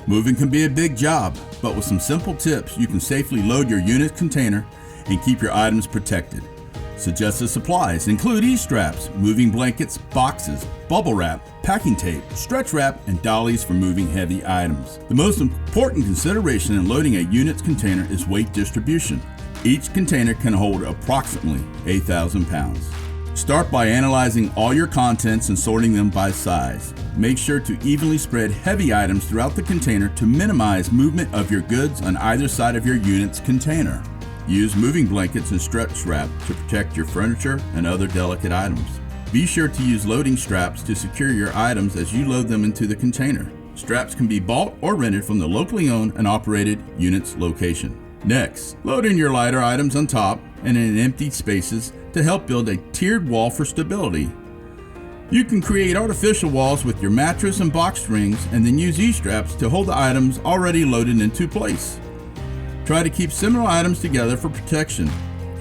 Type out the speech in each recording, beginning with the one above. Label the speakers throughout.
Speaker 1: Moving can be a big job, but with some simple tips, you can safely load your unit container and keep your items protected. Suggested supplies include E-straps, moving blankets, boxes, bubble wrap, packing tape, stretch wrap, and dollies for moving heavy items. The most important consideration in loading a unit's container is weight distribution. Each container can hold approximately 8,000 pounds. Start by analyzing all your contents and sorting them by size. Make sure to evenly spread heavy items throughout the container to minimize movement of your goods on either side of your unit's container. Use moving blankets and stretch wrap to protect your furniture and other delicate items. Be sure to use loading straps to secure your items as you load them into the container. Straps can be bought or rented from the locally owned and operated unit's location. Next, load in your lighter items on top and in empty spaces to help build a tiered wall for stability. You can create artificial walls with your mattress and box springs and then use E-straps to hold the items already loaded into place. Try to keep similar items together for protection.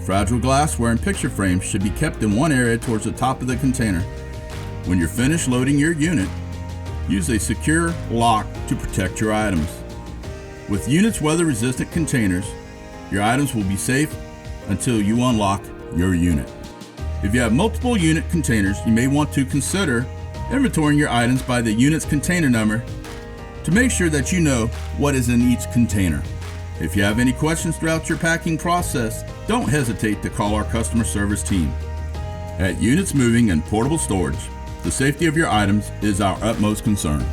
Speaker 1: Fragile glassware and picture frames should be kept in one area towards the top of the container. When you're finished loading your unit, use a secure lock to protect your items. With unit's weather-resistant containers, your items will be safe until you unlock your unit. If you have multiple unit containers, you may want to consider inventorying your items by the unit's container number to make sure that you know what is in each container. If you have any questions throughout your packing process, don't hesitate to call our customer service team. At Units Moving and Portable Storage, the safety of your items is our utmost concern.